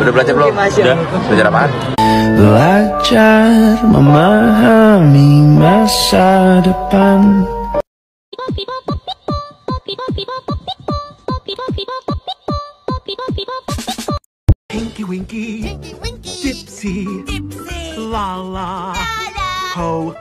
Udah belajar belum? Udah. Belajar apaan? Belajar memahami masa depan. Tinky Winky, Dipsy, Lala, Ho.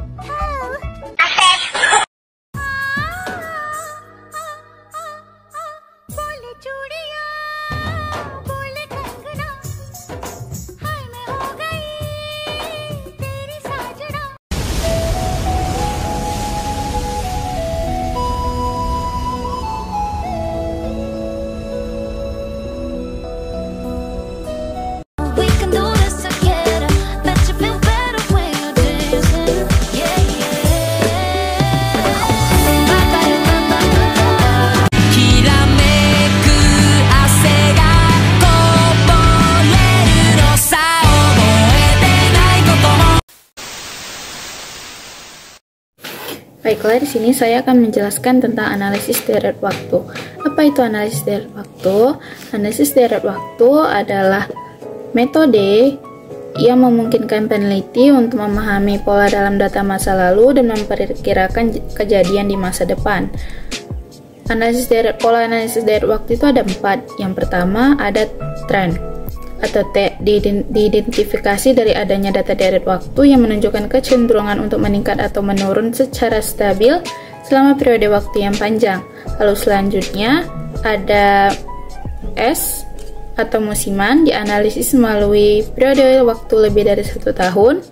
Baiklah, di sini saya akan menjelaskan tentang analisis deret waktu. Apa itu analisis deret waktu? Analisis deret waktu adalah metode yang memungkinkan peneliti untuk memahami pola dalam data masa lalu dan memperkirakan kejadian di masa depan. Pola analisis deret waktu itu ada 4. Yang pertama ada tren atau T, diidentifikasi dari adanya data deret waktu yang menunjukkan kecenderungan untuk meningkat atau menurun secara stabil selama periode waktu yang panjang. Lalu selanjutnya ada S atau musiman, dianalisis melalui periode waktu lebih dari 1 tahun.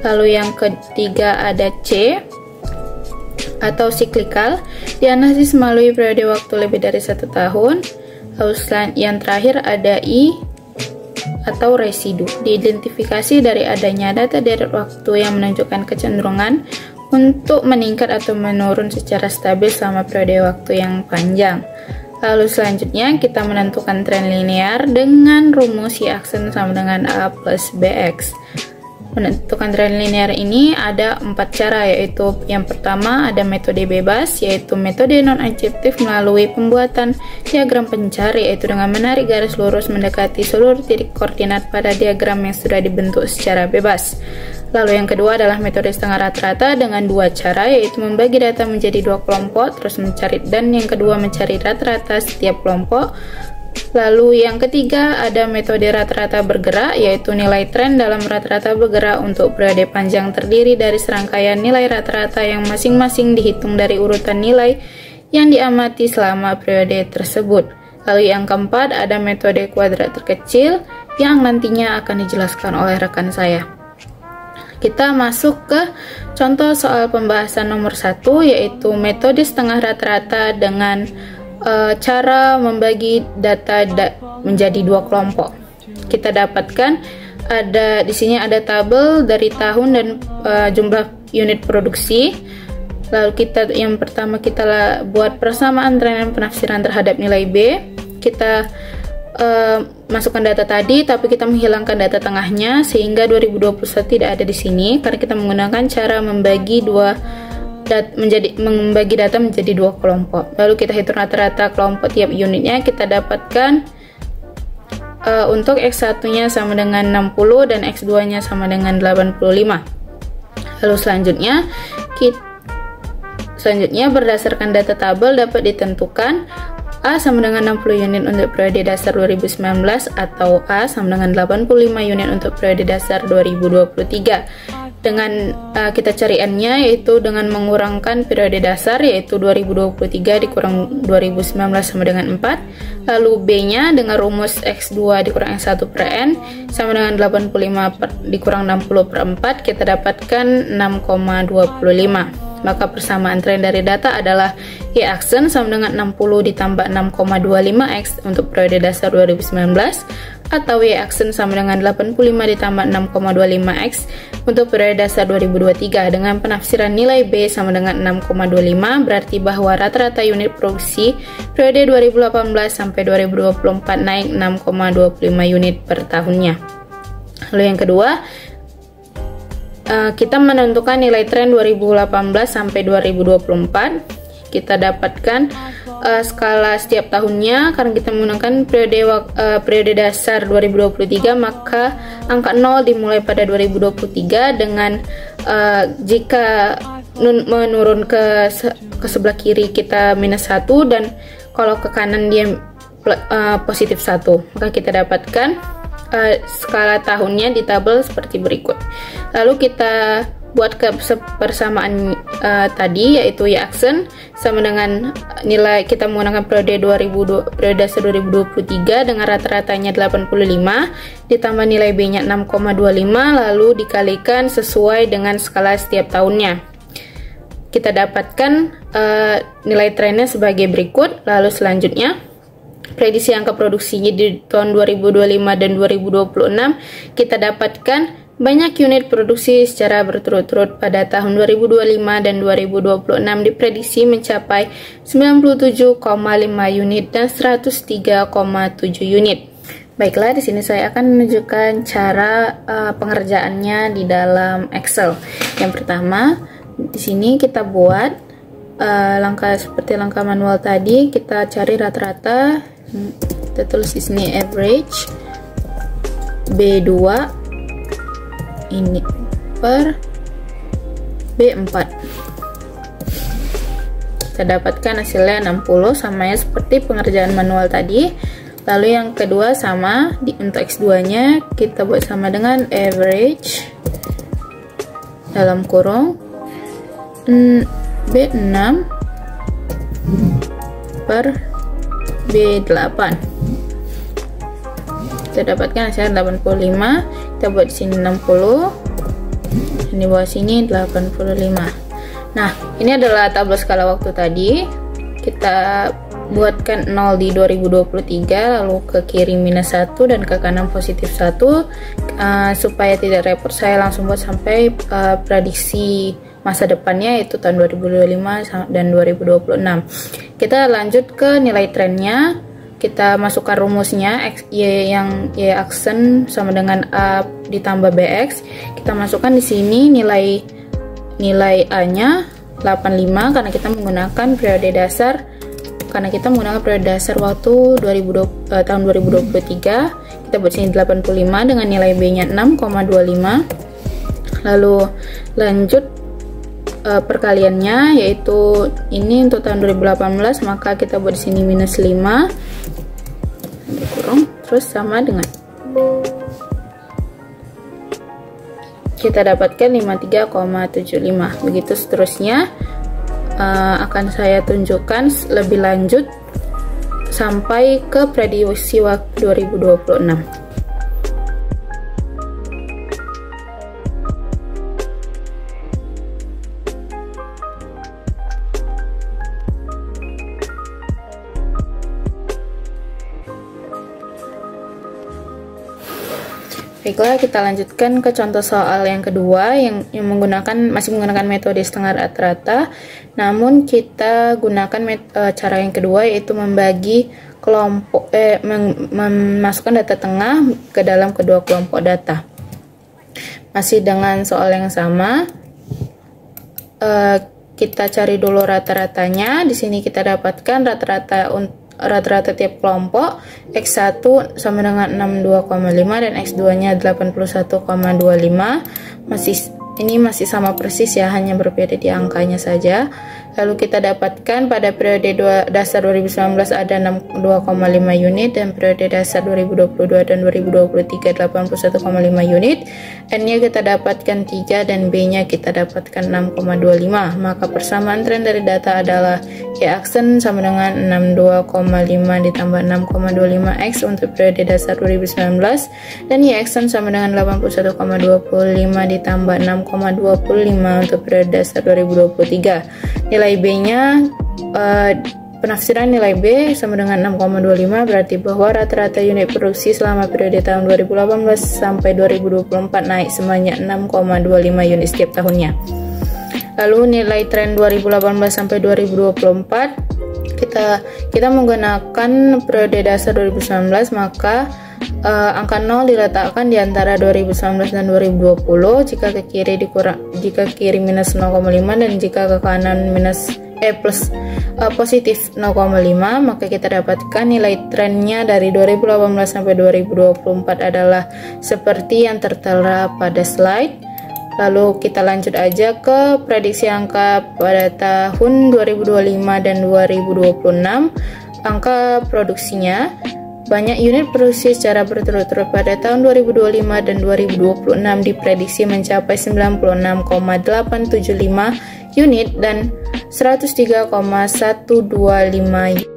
Lalu yang ketiga ada C atau siklikal, dianalisis melalui periode waktu lebih dari 1 tahun. Lalu yang terakhir ada I atau residu, diidentifikasi dari adanya data deret waktu yang menunjukkan kecenderungan untuk meningkat atau menurun secara stabil selama periode waktu yang panjang. Lalu selanjutnya kita menentukan tren linear dengan rumus Y aksen sama dengan A plus BX. Menentukan tren linear ini ada 4 cara, yaitu yang pertama ada metode bebas, yaitu metode non-adjektif melalui pembuatan diagram pencari, yaitu dengan menarik garis lurus mendekati seluruh titik koordinat pada diagram yang sudah dibentuk secara bebas. Lalu yang kedua adalah metode setengah rata-rata dengan 2 cara, yaitu membagi data menjadi 2 kelompok, terus mencari, dan yang kedua mencari rata-rata setiap kelompok. Lalu yang ketiga ada metode rata-rata bergerak, yaitu nilai tren dalam rata-rata bergerak untuk periode panjang terdiri dari serangkaian nilai rata-rata yang masing-masing dihitung dari urutan nilai yang diamati selama periode tersebut. Lalu yang keempat ada metode kuadrat terkecil yang nantinya akan dijelaskan oleh rekan saya. Kita masuk ke contoh soal pembahasan nomor 1, yaitu metode setengah rata-rata dengan cara membagi data menjadi 2 kelompok. Kita dapatkan di sini ada tabel dari tahun dan jumlah unit produksi. Lalu yang pertama kita buat persamaan tren dan penafsiran terhadap nilai B. Kita masukkan data tadi, tapi kita menghilangkan data tengahnya sehingga 2021 tidak ada di sini karena kita menggunakan cara membagi data menjadi 2 kelompok. Lalu kita hitung rata-rata kelompok tiap unitnya. Kita dapatkan untuk X1 nya sama dengan 60 dan X2 nya sama dengan 85. Lalu selanjutnya berdasarkan data tabel dapat ditentukan A sama dengan 60 unit untuk periode dasar 2019 atau A sama dengan 85 unit untuk periode dasar 2023. Dengan kita cari N-nya, yaitu dengan mengurangkan periode dasar, yaitu 2023 dikurang 2019 sama dengan 4. Lalu B-nya dengan rumus X2 dikurang X1 per N sama dengan 85 dikurang 60 per 4, kita dapatkan 6,25. Maka persamaan tren dari data adalah Y aksen sama dengan 60 ditambah 6,25X untuk periode dasar 2019, atau Y aksen sama dengan 85 ditambah 6,25X untuk periode dasar 2023. Dengan penafsiran nilai B sama dengan 6,25, berarti bahwa rata-rata unit produksi periode 2018 sampai 2024 naik 6,25 unit per tahunnya. Lalu yang kedua, kita menentukan nilai tren 2018 sampai 2024. Kita dapatkan skala setiap tahunnya, karena kita menggunakan periode dasar 2023, maka angka 0 dimulai pada 2023 dengan jika menurun ke sebelah kiri kita -1, dan kalau ke kanan dia +1, maka kita dapatkan skala tahunnya di tabel seperti berikut. Lalu kita buat persamaan tadi, yaitu y-aksen sama dengan nilai, kita menggunakan periode dasar 2023 dengan rata-ratanya 85 ditambah nilai B-nya 6,25 lalu dikalikan sesuai dengan skala setiap tahunnya. Kita dapatkan nilai trennya sebagai berikut. Lalu selanjutnya prediksi angka produksinya di tahun 2025 dan 2026, kita dapatkan banyak unit produksi secara berturut-turut pada tahun 2025 dan 2026 diprediksi mencapai 97,5 unit dan 103,7 unit. Baiklah, di sini saya akan menunjukkan cara pengerjaannya di dalam Excel. Yang pertama, di sini kita buat langkah seperti langkah manual tadi, kita cari rata-rata. Kita tulis di sini average B2 ini per B4. Kita dapatkan hasilnya 60, sama ya seperti pengerjaan manual tadi. Lalu yang kedua sama, untuk X2 nya kita buat sama dengan average dalam kurung B6 per B8. Kita dapatkan hasilnya 85. Kita buat di sini 60, dan di bawah sini 85. Nah, ini adalah tabel skala waktu tadi. Kita buatkan 0 di 2023, lalu ke kiri -1 dan ke kanan +1. Supaya tidak repot, saya langsung buat sampai prediksi masa depannya, yaitu tahun 2025 dan 2026. Kita lanjut ke nilai trennya. Kita masukkan rumusnya, yang y-aksen sama dengan A ditambah bx. Kita masukkan di sini nilai A-nya 85 karena kita menggunakan periode dasar. Karena kita menggunakan periode dasar waktu tahun 2023, kita buat sini 85 dengan nilai B-nya 6,25. Lalu lanjut perkaliannya, yaitu ini untuk tahun 2018, maka kita buat di sini -5 kurung, terus sama dengan kita dapatkan 53,75. Begitu seterusnya. Akan saya tunjukkan lebih lanjut sampai ke prediksi waktu 2026. Baiklah, kita lanjutkan ke contoh soal yang kedua yang masih menggunakan metode setengah rata-rata. Namun kita gunakan cara yang kedua, yaitu membagi kelompok memasukkan data tengah ke dalam kedua kelompok data. Masih dengan soal yang sama. Kita cari dulu rata-ratanya. Di sini kita dapatkan rata-rata tiap kelompok. X1 sama dengan 62,5 dan X2 nya 81,25. Ini masih sama persis ya, hanya berbeda di angkanya saja. Lalu kita dapatkan pada periode dasar 2019 ada 62,5 unit, dan periode dasar 2022 dan 2023 81,5 unit. N-nya kita dapatkan 3 dan B-nya kita dapatkan 6,25. Maka persamaan tren dari data adalah y-aksen sama dengan 62,5 ditambah 6,25 X untuk periode dasar 2019, dan y-aksen sama dengan 81,25 ditambah 6,25 untuk periode dasar 2023. Nilai B-nya, penafsiran nilai B sama dengan 6,25 berarti bahwa rata-rata unit produksi selama periode tahun 2018 sampai 2024 naik sebanyak 6,25 unit setiap tahunnya. Lalu nilai tren 2018 sampai 2024, kita menggunakan periode dasar 2019, maka angka 0 diletakkan di antara 2019 dan 2020. Jika ke kiri -0,5 dan jika ke kanan positif 0,5, maka kita dapatkan nilai trennya dari 2018 sampai 2024 adalah seperti yang tertera pada slide. Lalu kita lanjut aja ke prediksi angka pada tahun 2025 dan 2026. Angka produksinya, banyak unit produksi secara berturut-turut pada tahun 2025 dan 2026 diprediksi mencapai 96,875 unit dan 103,125 unit.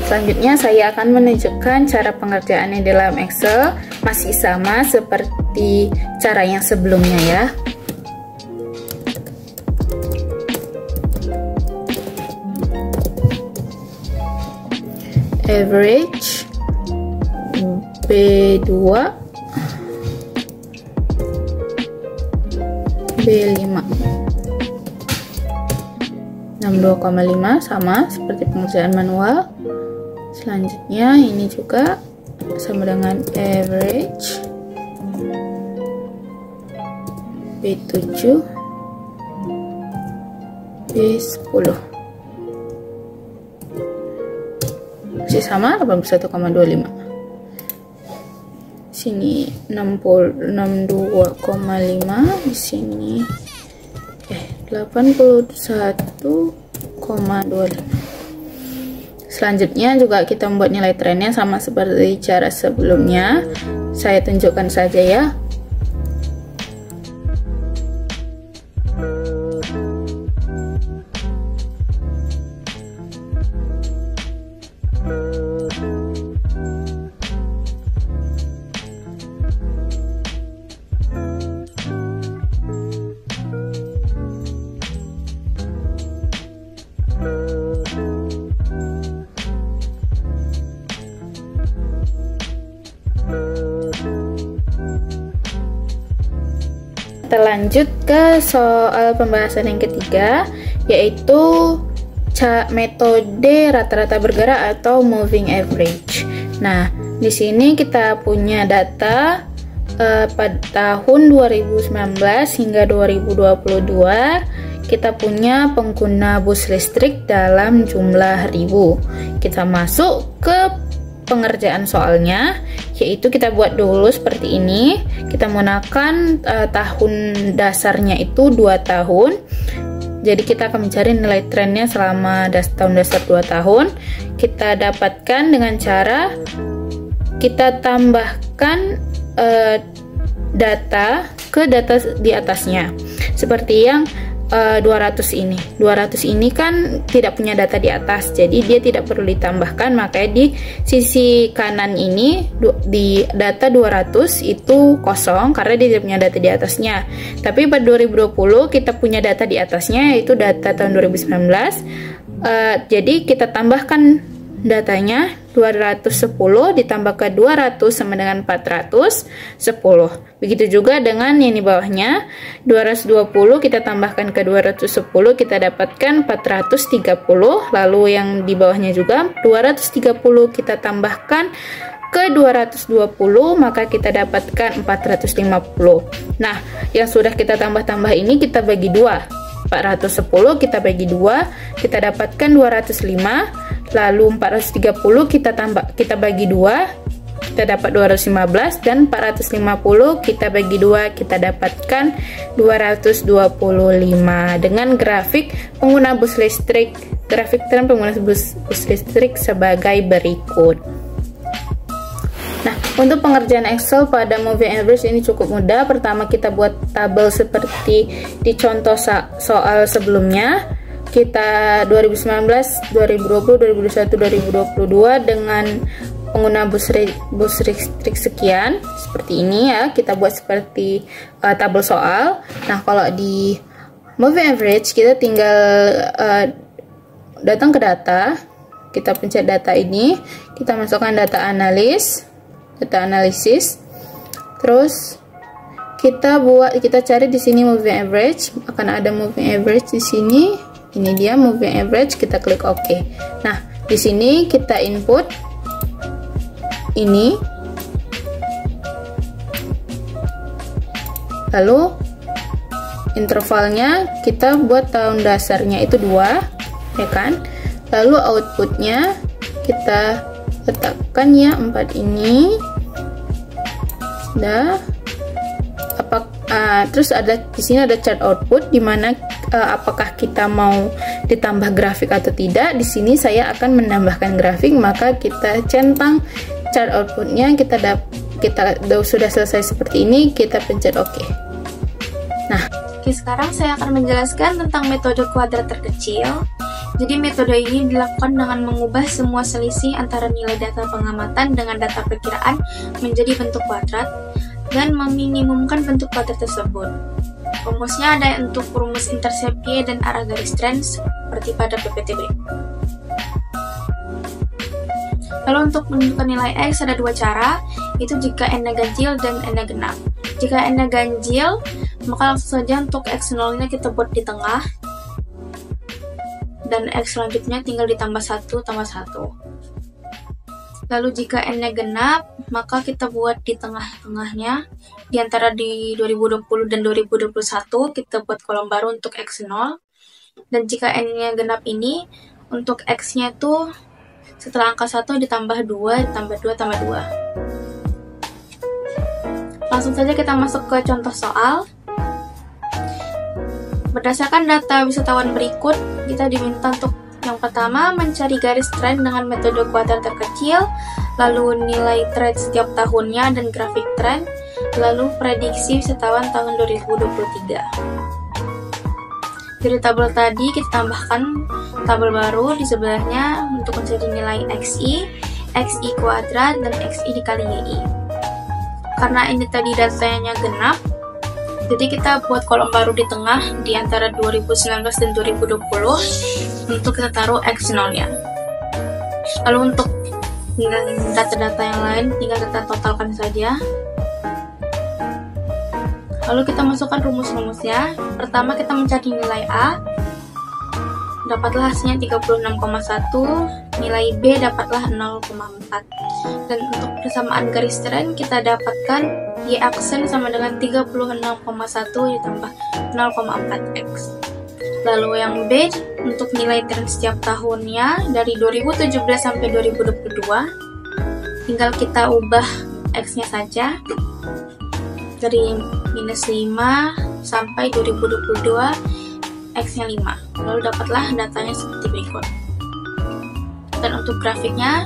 Selanjutnya saya akan menunjukkan cara pengerjaannya dalam Excel, masih sama seperti cara yang sebelumnya ya. Average B2 B5 62,5 sama seperti pengerjaan manual. Selanjutnya ini juga sama dengan average B7 B10 masih sama 81,25. Sini 62,5, di sini 81,25. Selanjutnya juga kita membuat nilai trennya sama seperti cara sebelumnya. Saya tunjukkan saja ya. Kita lanjut ke soal pembahasan yang ketiga, yaitu metode rata-rata bergerak atau moving average. Nah, di sini kita punya data pada tahun 2019 hingga 2022. Kita punya pengguna bus listrik dalam jumlah ribu. Kita masuk ke pengerjaan soalnya, yaitu kita buat dulu seperti ini. Kita menggunakan tahun dasarnya itu 2 tahun. Jadi kita akan mencari nilai trennya selama tahun dasar 2 tahun. Kita dapatkan dengan cara kita tambahkan data ke data di atasnya. Seperti yang 200 ini. 200 ini kan tidak punya data di atas, jadi dia tidak perlu ditambahkan, makanya di sisi kanan ini di data 200 itu kosong karena dia tidak punya data di atasnya. Tapi pada 2020 kita punya data di atasnya, yaitu data tahun 2019. Jadi kita tambahkan datanya 210 ditambah ke 200 sama dengan 410. Begitu juga dengan yang di bawahnya, 220 kita tambahkan ke 210 kita dapatkan 430. Lalu yang di bawahnya juga 230 kita tambahkan ke 220 maka kita dapatkan 450. Nah, yang sudah kita tambah-tambah ini kita bagi 2. 410 kita bagi 2, kita dapatkan 205. Lalu 430 kita bagi 2, kita dapat 215, dan 450 kita bagi 2 kita dapatkan 225. Dengan grafik pengguna bus listrik, grafik tren pengguna bus listrik sebagai berikut. Nah, untuk pengerjaan Excel pada moving average ini cukup mudah. Pertama kita buat tabel seperti di contoh soal sebelumnya. Kita 2019, 2020, 2021, 2022 dengan pengguna bus listrik sekian. Seperti ini ya, kita buat seperti tabel soal. Nah, kalau di moving average kita tinggal datang ke data, kita pencet data ini, kita masukkan data analisis, terus kita cari di sini moving average, akan ada moving average di sini. Ini dia moving average, kita klik OK. Nah, di sini kita input ini, lalu intervalnya kita buat tahun dasarnya itu 2, ya kan? Lalu outputnya kita letakkan ya 4 ini. Terus ada di sini ada chart output di mana apakah kita mau ditambah grafik atau tidak. Di sini saya akan menambahkan grafik, maka kita centang chart outputnya. Kita sudah selesai seperti ini, kita pencet OK. Nah, oke, sekarang saya akan menjelaskan tentang metode kuadrat terkecil. Jadi metode ini dilakukan dengan mengubah semua selisih antara nilai data pengamatan dengan data perkiraan menjadi bentuk kuadrat dan meminimumkan bentuk kuadrat tersebut. Rumusnya ada untuk rumus intercept Y dan arah garis tren seperti pada PPT berikut. Lalu untuk menentukan nilai X ada dua cara, itu jika N-nya ganjil dan N-nya genap. Jika N-nya ganjil, maka langsung saja untuk X0 nya kita buat di tengah, dan X selanjutnya tinggal ditambah 1 tambah 1. Lalu jika N-nya genap, maka kita buat di tengah-tengahnya, di antara di 2020 dan 2021, kita buat kolom baru untuk X0. Dan jika N-nya genap ini, untuk X-nya tuh setelah angka 1 ditambah 2, ditambah 2, tambah 2. Langsung saja kita masuk ke contoh soal. Berdasarkan data wisatawan berikut, kita diminta untuk yang pertama mencari garis tren dengan metode kuadrat terkecil, lalu nilai tren setiap tahunnya dan grafik tren, lalu prediksi wisatawan tahun 2023. Dari tabel tadi kita tambahkan tabel baru di sebelahnya untuk mencari nilai XI kuadrat, dan XI dikali YI. Karena ini tadi datanya genap, jadi kita buat kolom baru di tengah di antara 2019 dan 2020 untuk kita taruh X0-nya. Lalu untuk data-data yang lain tinggal kita totalkan saja. Lalu kita masukkan rumus-rumusnya. Pertama kita mencari nilai A, dapatlah hasilnya 36,1, nilai B dapatlah 0,4. Dan untuk persamaan garis tren kita dapatkan Y aksen sama dengan 36,1 ditambah 0,4X. Lalu yang B untuk nilai tren setiap tahunnya dari 2017 sampai 2022, tinggal kita ubah X-nya saja dari minus 5 sampai 2022, X-nya 5. Lalu dapatlah datanya seperti berikut. Dan untuk grafiknya,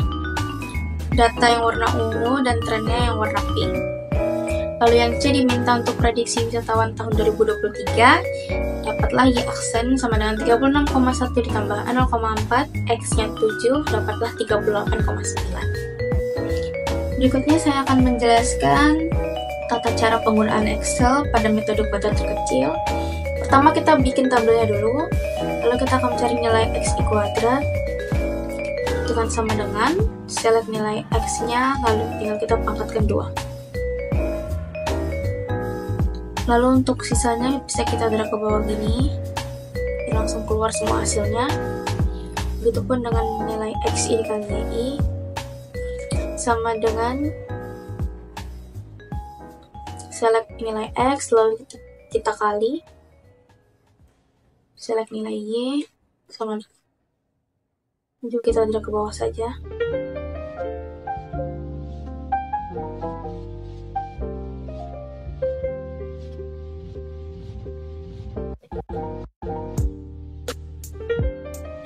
data yang warna ungu dan trennya yang warna pink. Lalu yang C diminta untuk prediksi wisatawan tahun 2023, dapatlah Y aksen sama dengan 36,1 ditambah 0,4, X-nya 7, dapatlah 38,9. Berikutnya saya akan menjelaskan tata cara penggunaan Excel pada metode kuadrat terkecil. Pertama kita bikin tabelnya dulu, lalu kita akan mencari nilai XI kuadrat, dengan sama dengan select nilai X-nya, lalu tinggal kita pangkatkan 2. Lalu untuk sisanya bisa kita drag ke bawah gini, langsung keluar semua hasilnya. Begitupun dengan nilai XI dikali YI sama dengan select nilai X, lalu kita kali select nilai Y sama juga kita drag ke bawah saja.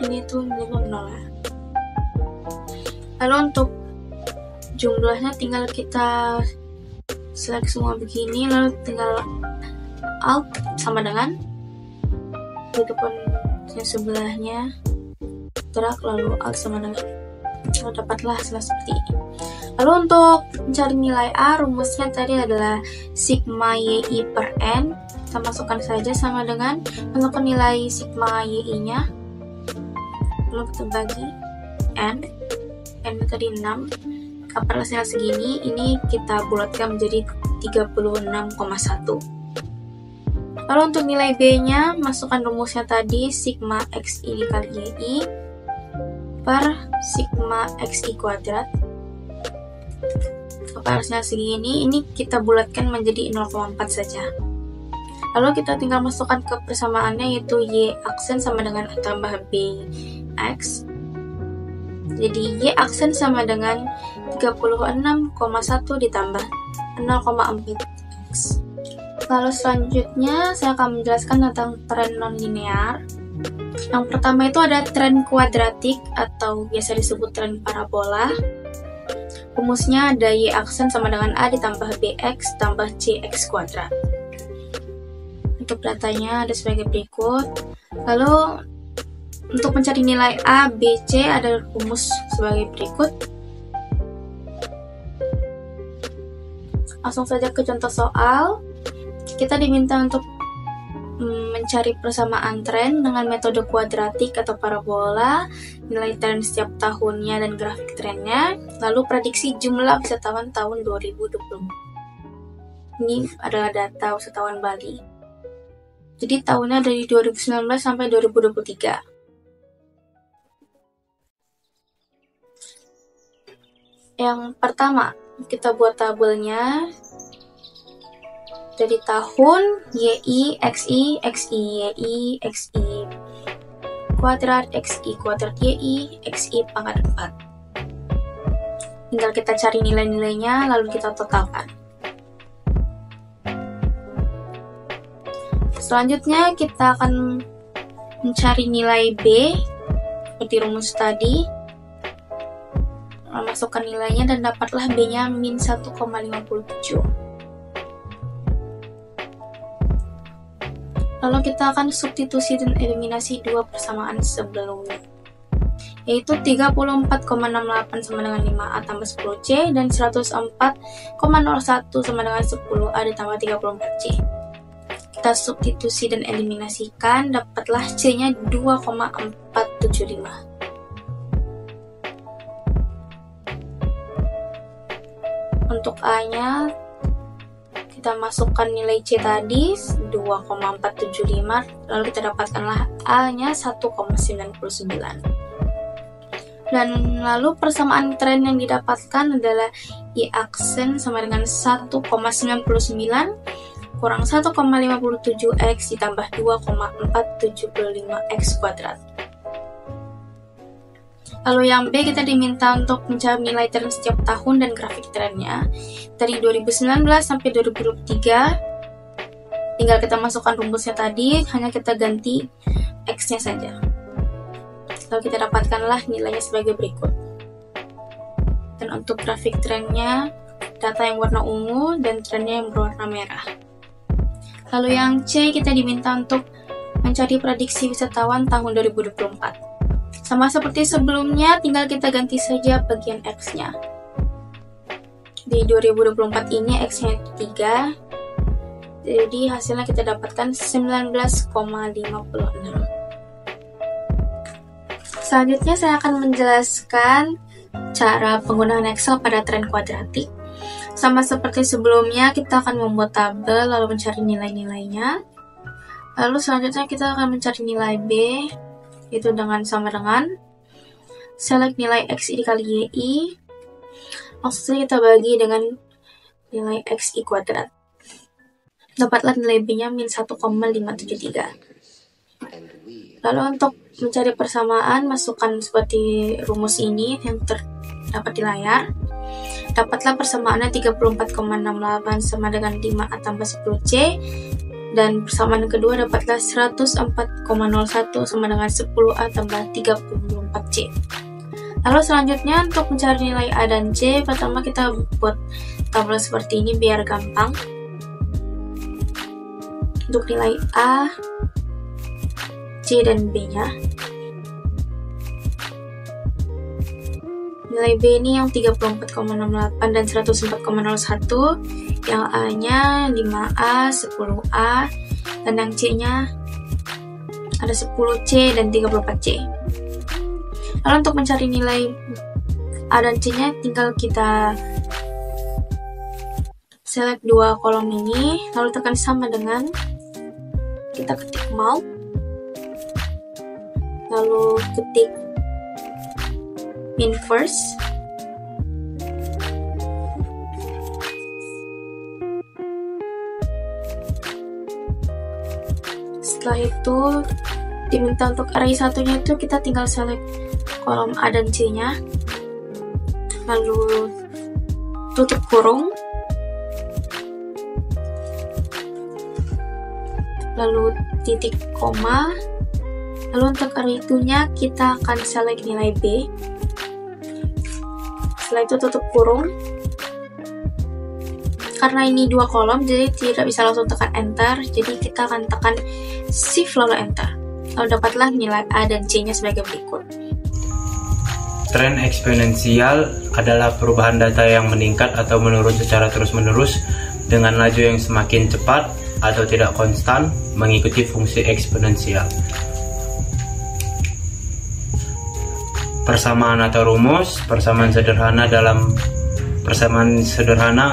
Ini tuh nilai 0 ya. Lalu untuk jumlahnya tinggal kita select semua begini, lalu tinggal Alt sama dengan, begitupun yang sebelahnya drag, lalu Alt sama dengan, lalu dapatlah hasil seperti ini. Lalu untuk mencari nilai A, rumusnya tadi adalah sigma YI per N. Kita masukkan saja sama dengan masukkan nilai sigma YI nya, lalu kita bagi N tadi 6, dapat hasilnya segini. Ini kita bulatkan menjadi 36,1. Lalu untuk nilai B nya, masukkan rumusnya tadi sigma XI dikali YI per sigma XI kuadrat, dapat hasilnya segini. Ini kita bulatkan menjadi 0,4 saja. Lalu kita tinggal masukkan ke persamaannya, yaitu Y aksen sama dengan A tambah B X. Jadi Y aksen sama dengan 36,1 ditambah 0,4 X. Lalu selanjutnya saya akan menjelaskan tentang tren non-linear. Yang pertama itu ada tren kuadratik atau biasa disebut tren parabola. Rumusnya ada Y aksen sama dengan A ditambah BX tambah CX kuadrat. Untuk datanya ada sebagai berikut. Lalu untuk mencari nilai A, B, C ada rumus sebagai berikut. Langsung saja ke contoh soal. Kita diminta untuk mencari persamaan tren dengan metode kuadratik atau parabola, nilai tren setiap tahunnya dan grafik trennya, lalu prediksi jumlah wisatawan tahun 2020. Ini adalah data wisatawan Bali. Jadi tahunnya dari 2019 sampai 2023. Yang pertama, kita buat tabelnya dari tahun YI, XI, XI, YI, XI kuadrat, XI kuadrat YI, XI pangkat 4. Tinggal kita cari nilai-nilainya, lalu kita totalkan. Selanjutnya kita akan mencari nilai B, seperti rumus tadi. Masukkan nilainya dan dapatlah B-nya min 1,57. Lalu kita akan substitusi dan eliminasi dua persamaan sebelumnya, yaitu 34,68 sama dengan 5A tambah 10C dan 104,01 sama dengan 10A ditambah 34C. Kita substitusi dan eliminasikan, dapatlah C-nya 2,475. Untuk A-nya, kita masukkan nilai C tadi 2,475, lalu kita dapatkanlah A-nya 1,99. Dan lalu persamaan tren yang didapatkan adalah Y aksen sama dengan 1,99 kurang 1,57X ditambah 2,475X kuadrat. Lalu yang B, kita diminta untuk mencari nilai tren setiap tahun dan grafik trennya dari 2019 sampai 2023. Tinggal kita masukkan rumusnya tadi, hanya kita ganti X-nya saja. Lalu kita dapatkanlah nilainya sebagai berikut. Dan untuk grafik trennya, data yang warna ungu dan trennya yang berwarna merah. Lalu yang C, kita diminta untuk mencari prediksi wisatawan tahun 2024. Sama seperti sebelumnya, tinggal kita ganti saja bagian X-nya. Di 2024 ini X-nya 3, jadi hasilnya kita dapatkan 19,56. Selanjutnya saya akan menjelaskan cara penggunaan Excel pada tren kuadratik. Sama seperti sebelumnya, kita akan membuat tabel lalu mencari nilai-nilainya. Lalu selanjutnya kita akan mencari nilai B, itu sama dengan select nilai XI dikali YI, langsung saja kita bagi dengan nilai XI kuadrat. Dapatlah nilai B-nya min 1,573. Lalu untuk mencari persamaan, masukkan seperti rumus ini yang terdapat di layar. Dapatlah persamaannya 34,68 sama dengan 5A tambah 10C. Dan persamaan kedua dapatlah 104,01 sama dengan 10A tambah 34C. Lalu selanjutnya untuk mencari nilai A dan C, pertama kita buat tabel seperti ini biar gampang. Untuk nilai A, C, dan B-nya. Nilai B ini yang 34,68 dan 104,01. Yang A-nya 5A, 10A, dan yang C-nya ada 10C dan 34C. Lalu untuk mencari nilai A dan C-nya, tinggal kita select dua kolom ini, lalu tekan sama dengan, kita ketik mau, lalu ketik min first, Setelah itu diminta untuk array satunya itu kita tinggal select kolom A dan C nya, lalu tutup kurung, lalu titik koma, lalu untuk array 2-nya kita akan select nilai B. Setelah itu tutup kurung. Karena ini 2 kolom, jadi tidak bisa langsung tekan enter, jadi kita akan tekan shift lalu enter. Lalu dapatlah nilai A dan C-nya sebagai berikut. Tren eksponensial adalah perubahan data yang meningkat atau menurun secara terus-menerus dengan laju yang semakin cepat atau tidak konstan mengikuti fungsi eksponensial. Persamaan atau rumus, persamaan sederhana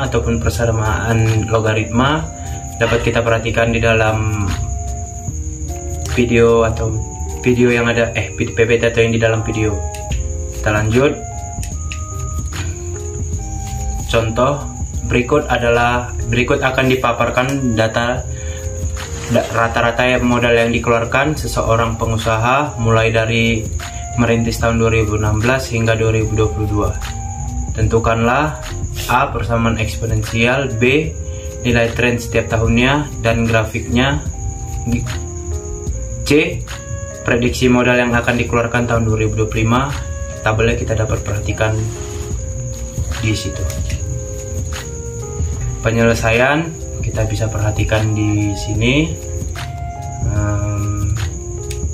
ataupun persamaan logaritma dapat kita perhatikan di dalam video yang ada PPT atau yang di dalam video. Kita lanjut. Contoh berikut akan dipaparkan data rata-rata modal yang dikeluarkan seseorang pengusaha mulai dari merintis tahun 2016 hingga 2022. Tentukanlah A. persamaan eksponensial, B. nilai tren setiap tahunnya dan grafiknya, C. prediksi modal yang akan dikeluarkan tahun 2025. Tabelnya kita dapat perhatikan di situ. Penyelesaian kita bisa perhatikan di sini.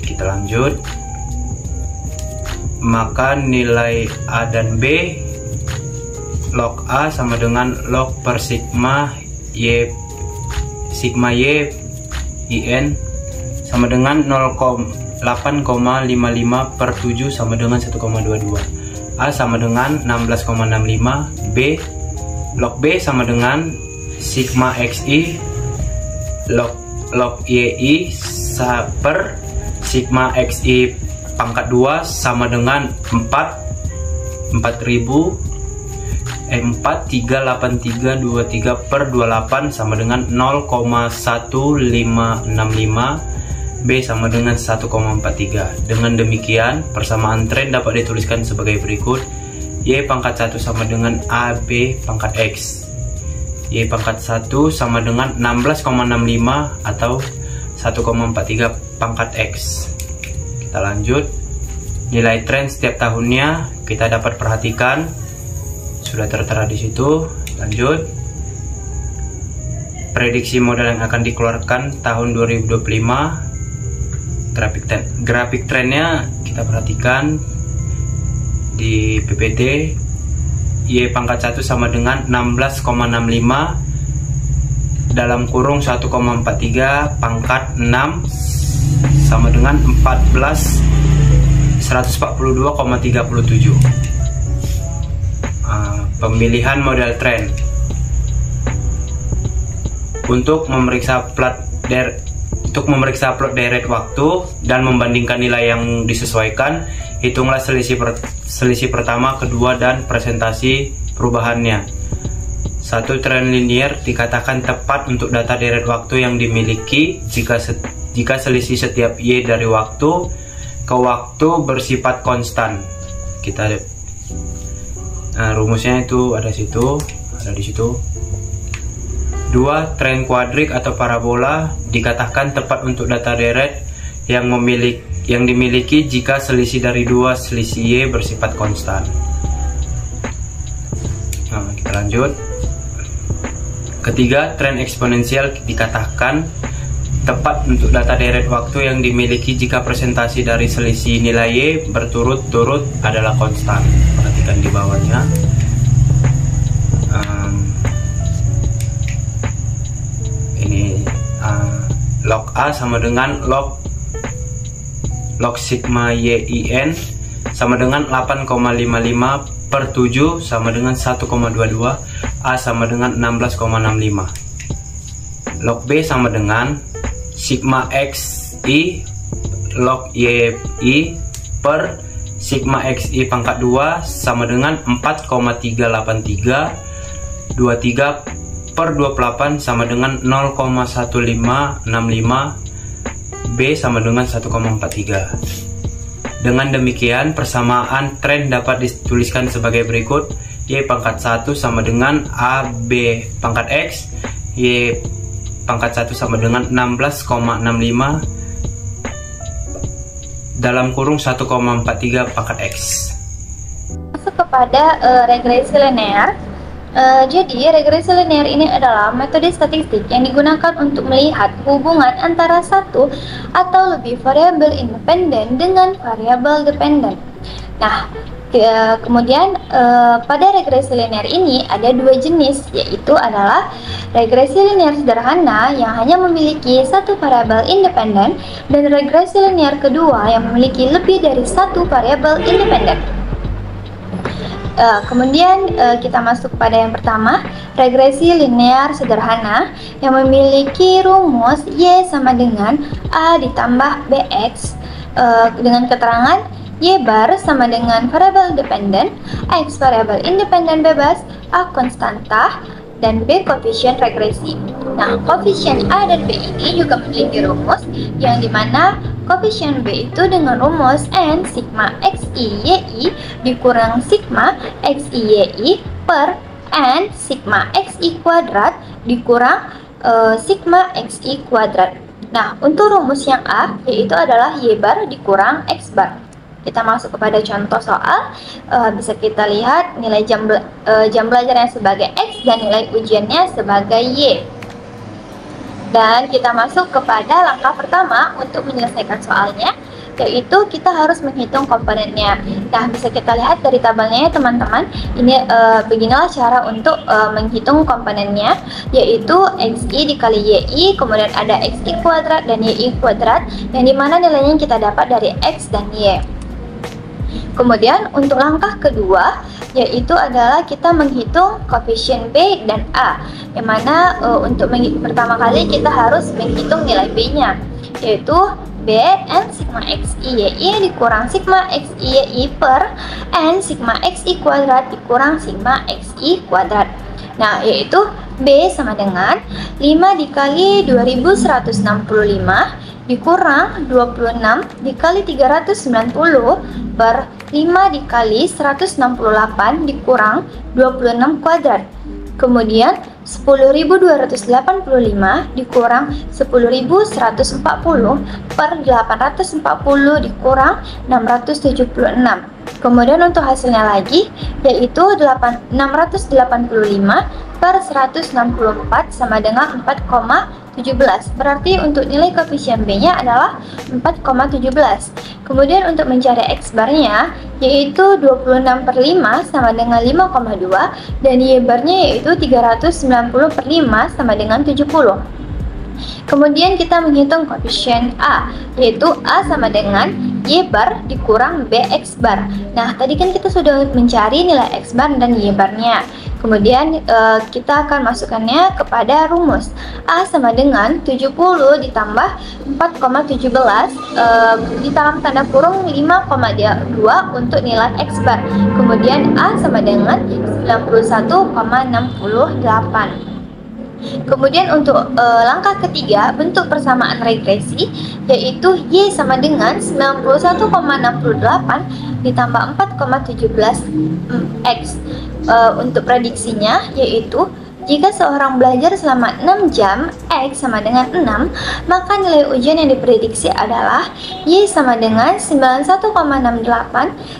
Kita lanjut. Maka nilai A dan B, log A sama dengan log per sigma y in sama dengan 8,55 per 7 sama dengan 1,22. A sama dengan 16,65. B, log B sama dengan sigma xi log yi per sigma xi pangkat 2 sama dengan 4,38323 per 28 sama dengan 0,1565. B sama dengan 1,43. Dengan demikian, persamaan tren dapat dituliskan sebagai berikut. Y pangkat 1 sama dengan AB pangkat X. Y pangkat 1 sama dengan 16,65 atau 1,43 pangkat X. Kita lanjut. Nilai tren setiap tahunnya kita dapat perhatikan sudah tertera di situ. Lanjut. Prediksi modal yang akan dikeluarkan tahun 2025. Grafik trennya kita perhatikan di PPT. Y pangkat 1 sama dengan 16,65 dalam kurung 1,43 pangkat 6 sama dengan 142,37. Pemilihan model tren. Untuk memeriksa plot deret waktu dan membandingkan nilai yang disesuaikan, hitunglah selisih pertama, kedua, dan presentasi perubahannya. Satu tren linier dikatakan tepat untuk data deret waktu yang dimiliki jika selisih setiap Y dari waktu ke waktu bersifat konstan. Kita rumusnya itu ada di situ. Dua, tren kuadrik atau parabola dikatakan tepat untuk data deret yang dimiliki jika selisih dari dua selisih Y bersifat konstan. Kita lanjut. Ketiga, tren eksponensial dikatakan tepat untuk data deret waktu yang dimiliki jika presentasi dari selisih nilai Y berturut-turut adalah konstan. Perhatikan di bawahnya. Ini log A sama dengan log sigma YIN sama dengan 8,55 per 7 sama dengan 1,22. A sama dengan 16,65. Log B sama dengan sigma XI log YI per sigma XI pangkat 2 sama dengan 4,383 23 per 28 sama dengan 0,1565. B B sama dengan 1,43. Dengan demikian, persamaan tren dapat dituliskan sebagai berikut. Y pangkat 1 sama dengan AB pangkat X. Y pangkat 1 sama dengan 16,65 dalam kurung 1,43 pangkat X. Masuk kepada regresi linear. Jadi regresi linear ini adalah metode statistik yang digunakan untuk melihat hubungan antara satu atau lebih variabel independen dengan variabel dependen. Nah, kemudian pada regresi linear ini ada dua jenis, yaitu adalah regresi linear sederhana yang hanya memiliki satu variabel independen dan regresi linear kedua yang memiliki lebih dari satu variabel independen. Kemudian kita masuk pada yang pertama, regresi linear sederhana yang memiliki rumus Y sama dengan A ditambah BX dengan keterangan Y bar sama dengan variabel dependen, X variabel independen bebas, A konstanta, dan B koefisien regresi. Nah, koefisien A dan B ini juga memiliki rumus yang dimana koefisien B itu dengan rumus N sigma XI YI dikurang sigma XI YI per N sigma XI kuadrat dikurang sigma XI kuadrat. Nah, untuk rumus yang A yaitu adalah Y bar dikurang X bar. Kita masuk kepada contoh soal. Bisa kita lihat nilai jam belajarnya sebagai X dan nilai ujiannya sebagai Y. Dan kita masuk kepada langkah pertama untuk menyelesaikan soalnya, yaitu kita harus menghitung komponennya. Nah, bisa kita lihat dari tabelnya ya teman-teman. Ini beginilah cara untuk menghitung komponennya, yaitu XI dikali YI, kemudian ada XI kuadrat dan YI kuadrat, yang dimana nilainya kita dapat dari X dan Y. Kemudian untuk langkah kedua yaitu adalah kita menghitung koefisien B dan A, yang mana untuk pertama kali kita harus menghitung nilai B-nya, yaitu B N sigma XI YI dikurang sigma XI YI per N sigma XI kuadrat dikurang sigma XI kuadrat. Nah, yaitu B sama dengan 5 dikali 2165 dikurang 26 dikali 390 per 5 dikali 168 dikurang 26 kuadrat. Kemudian 10.285 dikurang 10.140 per 840 dikurang 676. Kemudian untuk hasilnya lagi yaitu 685 per 164 sama dengan 4,17. Berarti untuk nilai koefisien B-nya adalah 4,17. Kemudian untuk mencari X bar-nya yaitu 26 per 5 sama dengan 5,2 dan Y bar-nya yaitu 390 per 5 sama dengan 70. Kemudian kita menghitung koefisien A, yaitu A sama dengan Y bar dikurang BX bar. Nah, tadi kan kita sudah mencari nilai X bar dan Y bar-nya. Kemudian kita akan masukkannya kepada rumus. A sama dengan 70 ditambah 4,17 di dalam tanda kurung 5,2 untuk nilai X bar. Kemudian A sama dengan 91,68. Kemudian untuk langkah ketiga bentuk persamaan regresi yaitu Y sama dengan 91,68 ditambah 4,17 X. Untuk prediksinya yaitu jika seorang belajar selama 6 jam X sama dengan 6, maka nilai ujian yang diprediksi adalah Y sama dengan 91,68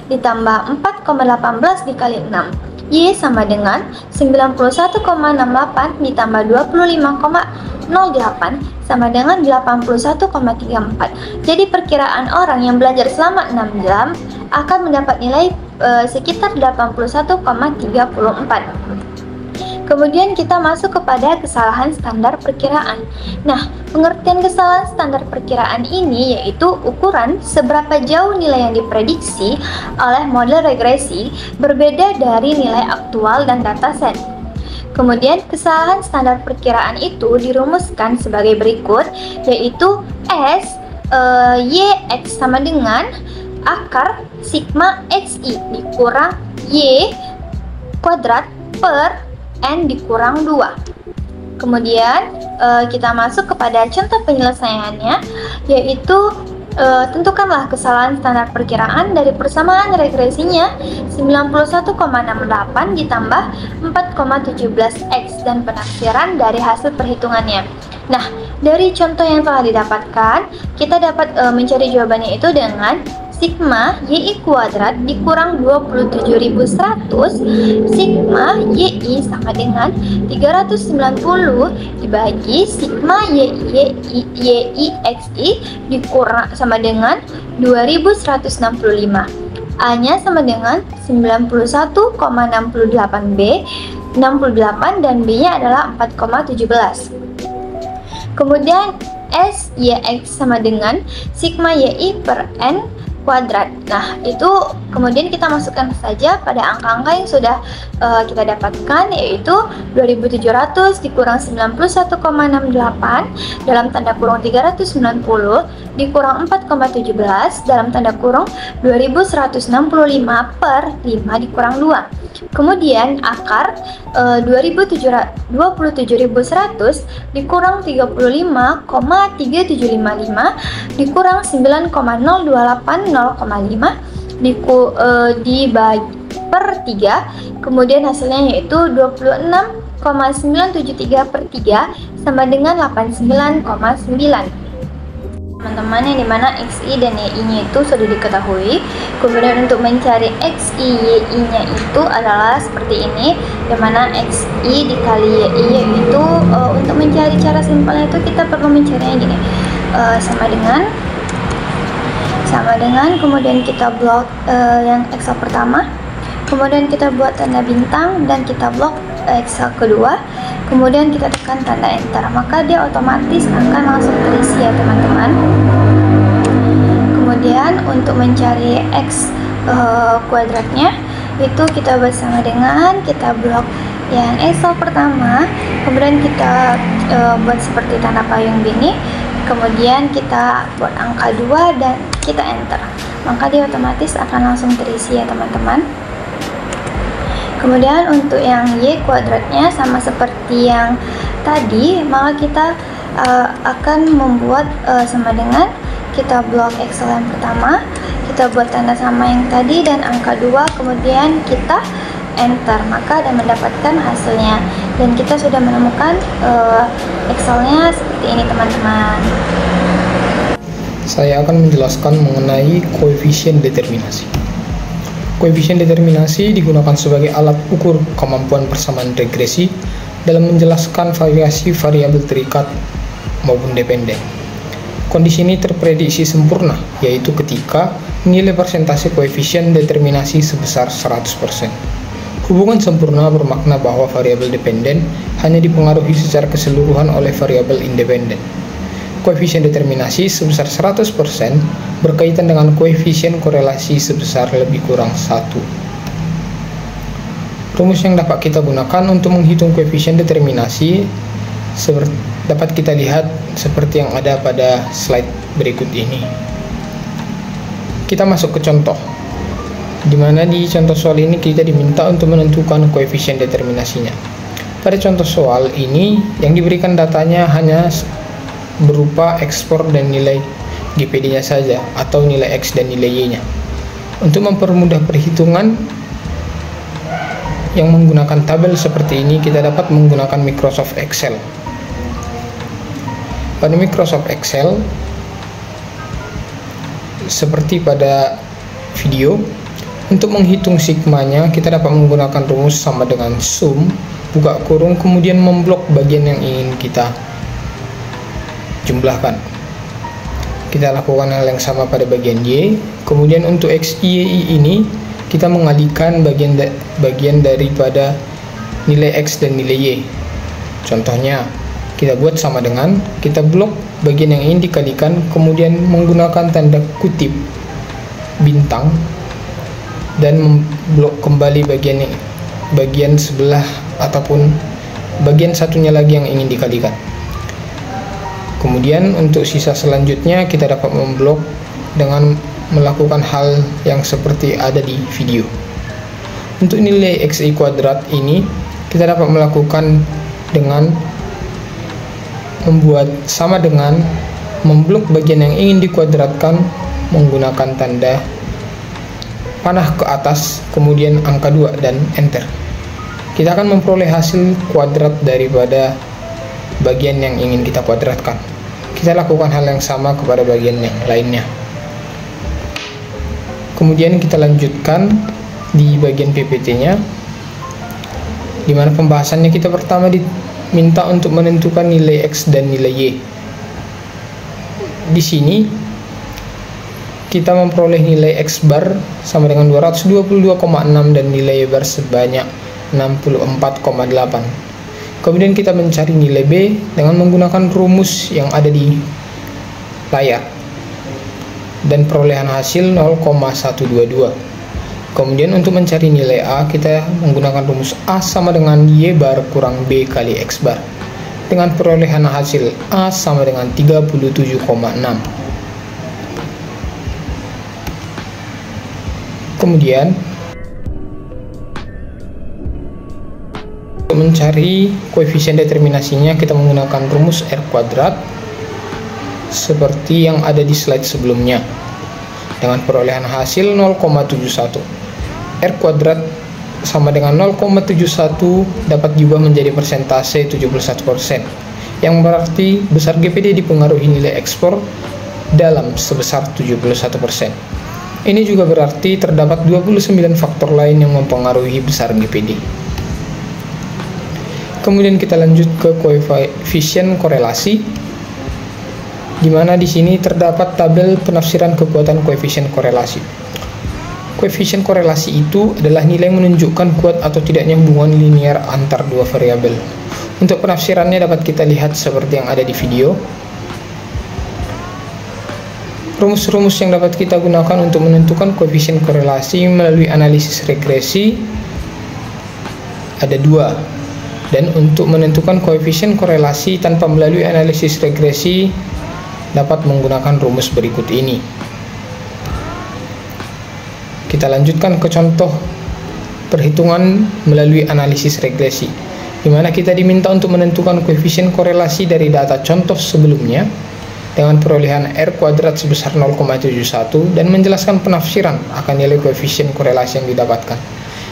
ditambah 4,18 dikali 6. Y sama dengan 91,68 ditambah 25,08 sama dengan 81,34. Jadi perkiraan orang yang belajar selama 6 jam akan mendapat nilai sekitar 81,34. Kemudian kita masuk kepada kesalahan standar perkiraan. Nah, pengertian kesalahan standar perkiraan ini yaitu ukuran seberapa jauh nilai yang diprediksi oleh model regresi berbeda dari nilai aktual dan dataset. Kemudian kesalahan standar perkiraan itu dirumuskan sebagai berikut, yaitu S YX sama dengan akar sigma XI dikurang Y kuadrat per N dikurang 2. Kemudian kita masuk kepada contoh penyelesaiannya, yaitu tentukanlah kesalahan standar perkiraan dari persamaan regresinya 91,68 ditambah 4,17x dan penafsiran dari hasil perhitungannya. Nah, dari contoh yang telah didapatkan, kita dapat mencari jawabannya itu dengan sigma yi kuadrat dikurang 27.100 sigma yi sama dengan 390 dibagi sigma yi xi dikurang sama dengan 2165. A-nya sama dengan 91,68 dan B-nya adalah 4,17. Kemudian S YX sama dengan sigma YI per N kuadrat. Nah, itu kemudian kita masukkan saja pada angka-angka yang sudah kita dapatkan, yaitu 2700 dikurang 91,68 dalam tanda kurung 390 dikurang 4,17 dalam tanda kurung 2165 per 5 dikurang 2. Kemudian akar 27.100 dikurang 35,3755 dikurang 9,028 0,5 dibagi per 3, kemudian hasilnya yaitu 26,973 per 3 sama dengan 89,9. Teman-teman, yang dimana XI dan YI nya itu sudah diketahui. Kemudian untuk mencari XI YI nya itu adalah seperti ini, dimana XI dikali YI yaitu untuk mencari cara simpelnya itu kita perlu mencarinya gini, sama dengan kemudian kita blok yang Excel pertama, kemudian kita buat tanda bintang dan kita blok Excel kedua, kemudian kita tekan tanda enter, maka dia otomatis akan langsung terisi ya teman-teman. Kemudian untuk mencari X kuadratnya itu kita buat sama dengan kita blok yang Excel pertama, kemudian kita buat seperti tanda payung gini, kemudian kita buat angka 2 dan kita enter, maka dia otomatis akan langsung terisi ya teman-teman. Kemudian untuk yang Y kuadratnya sama seperti yang tadi, maka kita akan membuat sama dengan kita blok Excel yang pertama, kita buat tanda sama yang tadi dan angka 2, kemudian kita enter, maka ada mendapatkan hasilnya dan kita sudah menemukan Excelnya seperti ini teman-teman. Saya akan menjelaskan mengenai koefisien determinasi. Koefisien determinasi digunakan sebagai alat ukur kemampuan persamaan regresi dalam menjelaskan variasi variabel terikat maupun dependen. Kondisi ini terprediksi sempurna, yaitu ketika nilai persentase koefisien determinasi sebesar 100%. Hubungan sempurna bermakna bahwa variabel dependen hanya dipengaruhi secara keseluruhan oleh variabel independen. Koefisien determinasi sebesar 100% berkaitan dengan koefisien korelasi sebesar lebih kurang 1. Rumus yang dapat kita gunakan untuk menghitung koefisien determinasi dapat kita lihat seperti yang ada pada slide berikut ini. Kita masuk ke contoh, di mana di contoh soal ini kita diminta untuk menentukan koefisien determinasinya. Pada contoh soal ini yang diberikan datanya hanya berupa ekspor dan nilai GPD-nya saja atau nilai X dan nilai Y-nya. Untuk mempermudah perhitungan yang menggunakan tabel seperti ini, kita dapat menggunakan Microsoft Excel. Pada Microsoft Excel, seperti pada video, untuk menghitung sigmanya kita dapat menggunakan rumus sama dengan sum, buka kurung, kemudian memblok bagian yang ingin kita jumlahkan. Kita lakukan hal yang sama pada bagian Y. Kemudian untuk X, Y, I ini kita mengalihkan bagian daripada nilai X dan nilai Y. Contohnya kita buat sama dengan kita blok bagian yang ingin dikalikan, kemudian menggunakan tanda kutip bintang dan memblok kembali bagian sebelah ataupun bagian satunya lagi yang ingin dikalikan. Kemudian untuk sisa selanjutnya kita dapat memblok dengan melakukan hal yang seperti ada di video. Untuk nilai XI kuadrat ini kita dapat melakukan dengan membuat sama dengan memblok bagian yang ingin dikuadratkan menggunakan tanda panah ke atas, kemudian angka 2 dan enter. Kita akan memperoleh hasil kuadrat daripada bagian yang ingin kita kuadratkan. Kita lakukan hal yang sama kepada bagian yang lainnya. Kemudian kita lanjutkan di bagian PPT-nya, di mana pembahasannya kita pertama diminta untuk menentukan nilai X dan nilai Y. Di sini kita memperoleh nilai X bar sama dengan 222,6 dan nilai Y bar sebanyak 64,8. Kemudian kita mencari nilai B dengan menggunakan rumus yang ada di layar dan perolehan hasil 0,122. Kemudian untuk mencari nilai A, kita menggunakan rumus A sama dengan Y bar kurang B kali X bar dengan perolehan hasil A sama dengan 37,6. Kemudian untuk mencari koefisien determinasinya, kita menggunakan rumus R kuadrat seperti yang ada di slide sebelumnya dengan perolehan hasil 0,71. R kuadrat sama dengan 0,71 dapat juga menjadi persentase 71%, yang berarti besar GPD dipengaruhi nilai ekspor dalam sebesar 71%. Ini juga berarti terdapat 29 faktor lain yang mempengaruhi besar GPD. Kemudian kita lanjut ke koefisien korelasi, di mana di sini terdapat tabel penafsiran kekuatan koefisien korelasi. Koefisien korelasi itu adalah nilai yang menunjukkan kuat atau tidaknya hubungan linear antar dua variabel. Untuk penafsirannya dapat kita lihat seperti yang ada di video. Rumus-rumus yang dapat kita gunakan untuk menentukan koefisien korelasi melalui analisis regresi ada dua, dan untuk menentukan koefisien korelasi tanpa melalui analisis regresi dapat menggunakan rumus berikut ini. Kita lanjutkan ke contoh perhitungan melalui analisis regresi, di mana kita diminta untuk menentukan koefisien korelasi dari data contoh sebelumnya dengan perolehan R kuadrat sebesar 0,71 dan menjelaskan penafsiran akan nilai koefisien korelasi yang didapatkan.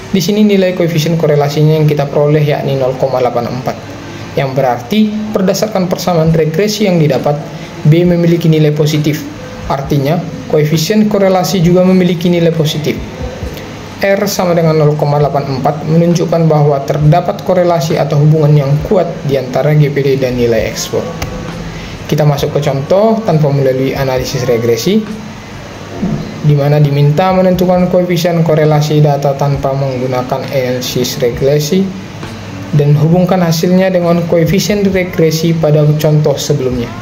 Di sini nilai koefisien korelasinya yang kita peroleh yakni 0,84, yang berarti berdasarkan persamaan regresi yang didapat, B memiliki nilai positif. Artinya, koefisien korelasi juga memiliki nilai positif. R sama dengan 0,84 menunjukkan bahwa terdapat korelasi atau hubungan yang kuat di antara GPD dan nilai ekspor. Kita masuk ke contoh tanpa melalui analisis regresi, di mana diminta menentukan koefisien korelasi data tanpa menggunakan analisis regresi dan hubungkan hasilnya dengan koefisien regresi pada contoh sebelumnya.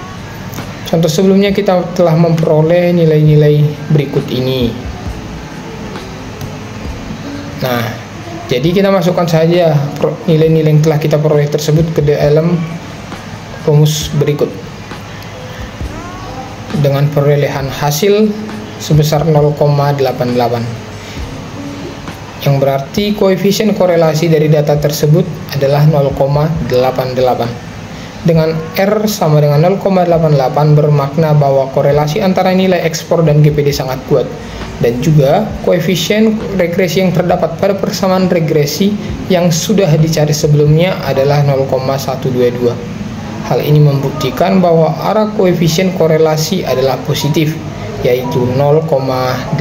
Contoh sebelumnya kita telah memperoleh nilai-nilai berikut ini. Nah, jadi kita masukkan saja nilai-nilai yang telah kita peroleh tersebut ke dalam rumus berikut dengan perolehan hasil sebesar 0,88, yang berarti koefisien korelasi dari data tersebut adalah 0,88. Dengan R sama dengan 0,88 bermakna bahwa korelasi antara nilai ekspor dan GPD sangat kuat, dan juga koefisien regresi yang terdapat pada persamaan regresi yang sudah dicari sebelumnya adalah 0,122. Hal ini membuktikan bahwa arah koefisien korelasi adalah positif, yaitu 0,88.